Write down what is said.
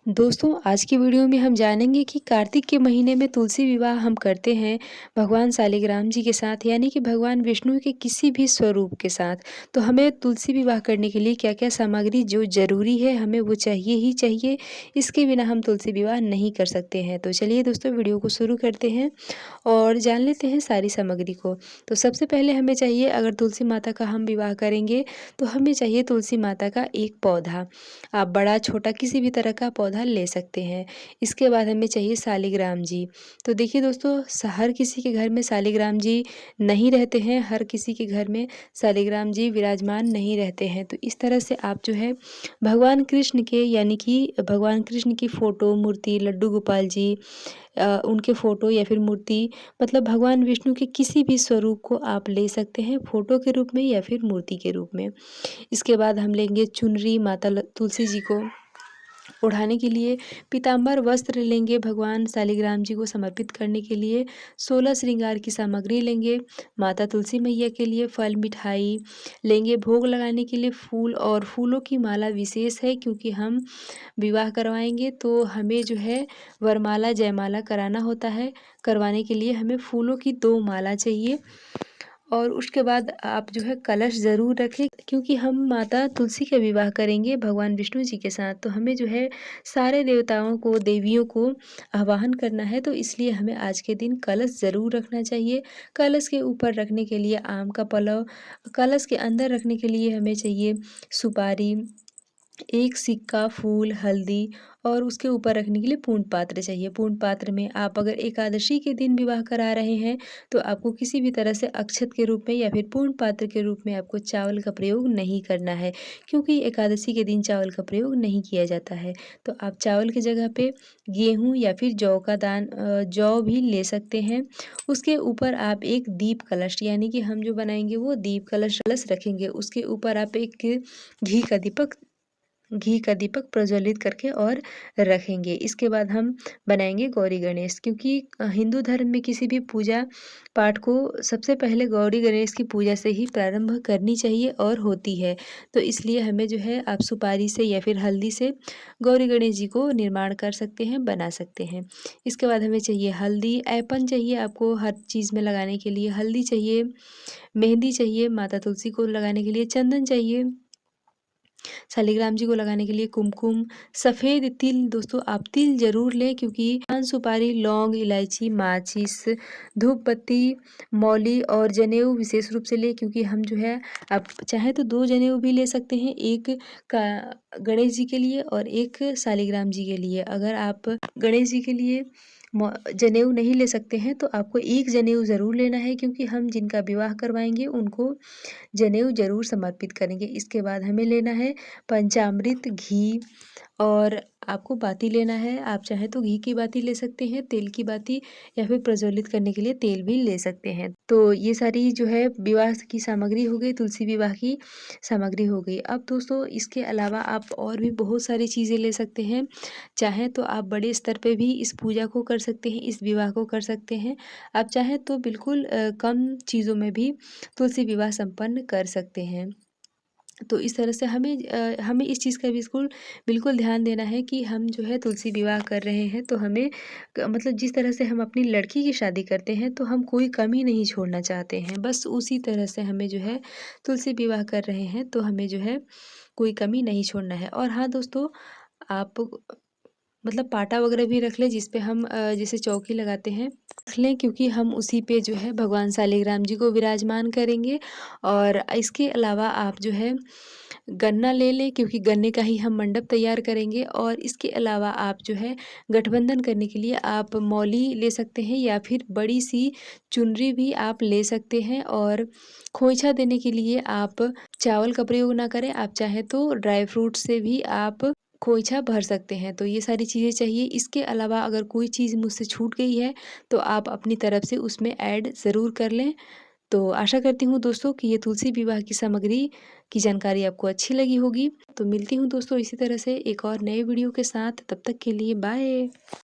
दोस्तों आज की वीडियो में हम जानेंगे कि कार्तिक के महीने में तुलसी विवाह हम करते हैं भगवान शालिग्राम जी के साथ, यानी कि भगवान विष्णु के किसी भी स्वरूप के साथ। तो हमें तुलसी विवाह करने के लिए क्या क्या सामग्री जो ज़रूरी है हमें वो चाहिए ही चाहिए। इसके बिना हम तुलसी विवाह नहीं कर सकते हैं। तो चलिए दोस्तों वीडियो को शुरू करते हैं और जान लेते हैं सारी सामग्री को। तो सबसे पहले हमें चाहिए, अगर तुलसी माता का हम विवाह करेंगे तो हमें चाहिए तुलसी माता का एक पौधा। आप बड़ा छोटा किसी भी तरह का पौधा ले सकते हैं। इसके बाद हमें चाहिए शालिग्राम जी। तो देखिए दोस्तों, हर किसी के घर में शालिग्राम जी नहीं रहते हैं, हर किसी के घर में शालिग्राम जी विराजमान नहीं रहते हैं। तो इस तरह से आप जो है भगवान कृष्ण के, यानी कि भगवान कृष्ण की फ़ोटो, मूर्ति, लड्डू गोपाल जी, उनके फ़ोटो या फिर मूर्ति, मतलब भगवान विष्णु के किसी भी स्वरूप को आप ले सकते हैं, फ़ोटो के रूप में या फिर मूर्ति के रूप में। इसके बाद हम लेंगे चुनरी, माता तुलसी जी को ओढ़ाने के लिए पीताम्बर वस्त्र लेंगे, भगवान शालिग्राम जी को समर्पित करने के लिए 16 श्रृंगार की सामग्री लेंगे, माता तुलसी मैया के लिए फल मिठाई लेंगे, भोग लगाने के लिए फूल और फूलों की माला विशेष है क्योंकि हम विवाह करवाएंगे तो हमें जो है वरमाला जयमाला कराना होता है। करवाने के लिए हमें फूलों की 2 माला चाहिए। और उसके बाद आप जो है कलश ज़रूर रखें क्योंकि हम माता तुलसी का विवाह करेंगे भगवान विष्णु जी के साथ। तो हमें जो है सारे देवताओं को, देवियों को आवाहन करना है, तो इसलिए हमें आज के दिन कलश ज़रूर रखना चाहिए। कलश के ऊपर रखने के लिए आम का पल्लव, कलश के अंदर रखने के लिए हमें चाहिए सुपारी, एक सिक्का, फूल, हल्दी और उसके ऊपर रखने के लिए पूर्ण पात्र चाहिए। पूर्ण पात्र में आप अगर एकादशी के दिन विवाह करा रहे हैं तो आपको किसी भी तरह से अक्षत के रूप में या फिर पूर्ण पात्र के रूप में आपको चावल का प्रयोग नहीं करना है, क्योंकि एकादशी के दिन चावल का प्रयोग नहीं किया जाता है। तो आप चावल की जगह पे गेहूँ या फिर जौ का जौ भी ले सकते हैं। उसके ऊपर आप एक दीप कलश, यानी कि हम जो बनाएंगे वो दीप कलश रखेंगे। उसके ऊपर आप एक घी का दीपक घी का दीपक प्रज्वलित करके और रखेंगे। इसके बाद हम बनाएंगे गौरी गणेश, क्योंकि हिंदू धर्म में किसी भी पूजा पाठ को सबसे पहले गौरी गणेश की पूजा से ही प्रारंभ करनी चाहिए और होती है। तो इसलिए हमें जो है आप सुपारी से या फिर हल्दी से गौरी गणेश जी को निर्माण कर सकते हैं, बना सकते हैं। इसके बाद हमें चाहिए हल्दी, ऐपन चाहिए आपको हर चीज़ में लगाने के लिए, हल्दी चाहिए, मेहंदी चाहिए, माता तुलसी को लगाने के लिए चंदन चाहिए, शालिग्राम जी को लगाने के लिए कुमकुम, सफ़ेद तिल। दोस्तों आप तिल ज़रूर लें क्योंकि पान सुपारी, लौंग, इलायची, माचिस, धूप बत्ती, मौली और जनेऊ विशेष रूप से लें, क्योंकि हम जो है आप चाहें तो 2 जनेऊ भी ले सकते हैं, एक का गणेश जी के लिए और एक शालिग्राम जी के लिए। अगर आप गणेश जी के लिए जनेऊ नहीं ले सकते हैं तो आपको एक जनेऊ ज़रूर लेना है, क्योंकि हम जिनका विवाह करवाएंगे उनको जनेऊ ज़रूर समर्पित करेंगे। इसके बाद हमें लेना है पंचामृत, घी और आपको बाती लेना है। आप चाहे तो घी की बाती ले सकते हैं, तेल की बाती या फिर प्रज्वलित करने के लिए तेल भी ले सकते हैं। तो ये सारी जो है विवाह की सामग्री हो गई, तुलसी विवाह की सामग्री हो गई। अब दोस्तों इसके अलावा आप और भी बहुत सारी चीज़ें ले सकते हैं। चाहें तो आप बड़े स्तर पे भी इस पूजा को कर सकते हैं, इस विवाह को कर सकते हैं। आप चाहें तो बिल्कुल कम चीज़ों में भी तुलसी विवाह संपन्न कर सकते हैं। तो इस तरह से हमें इस चीज़ का बिल्कुल बिल्कुल ध्यान देना है कि हम जो है तुलसी विवाह कर रहे हैं तो हमें मतलब जिस तरह से हम अपनी लड़की की शादी करते हैं तो हम कोई कमी नहीं छोड़ना चाहते हैं, बस उसी तरह से हमें जो है तुलसी विवाह कर रहे हैं तो हमें जो है कोई कमी नहीं छोड़ना है। और हाँ दोस्तों, आप मतलब पाटा वगैरह भी रख लें जिस पे हम जैसे चौकी लगाते हैं रख लें, क्योंकि हम उसी पे जो है भगवान शालिग्राम जी को विराजमान करेंगे। और इसके अलावा आप जो है गन्ना ले लें, क्योंकि गन्ने का ही हम मंडप तैयार करेंगे। और इसके अलावा आप जो है गठबंधन करने के लिए आप मौली ले सकते हैं या फिर बड़ी सी चुनरी भी आप ले सकते हैं। और खोइछा देने के लिए आप चावल का प्रयोग ना करें, आप चाहें तो ड्राई फ्रूट से भी आप खोइछा भर सकते हैं। तो ये सारी चीज़ें चाहिए। इसके अलावा अगर कोई चीज़ मुझसे छूट गई है तो आप अपनी तरफ से उसमें ऐड ज़रूर कर लें। तो आशा करती हूँ दोस्तों कि ये तुलसी विवाह की सामग्री की जानकारी आपको अच्छी लगी होगी। तो मिलती हूँ दोस्तों इसी तरह से एक और नए वीडियो के साथ, तब तक के लिए बाय।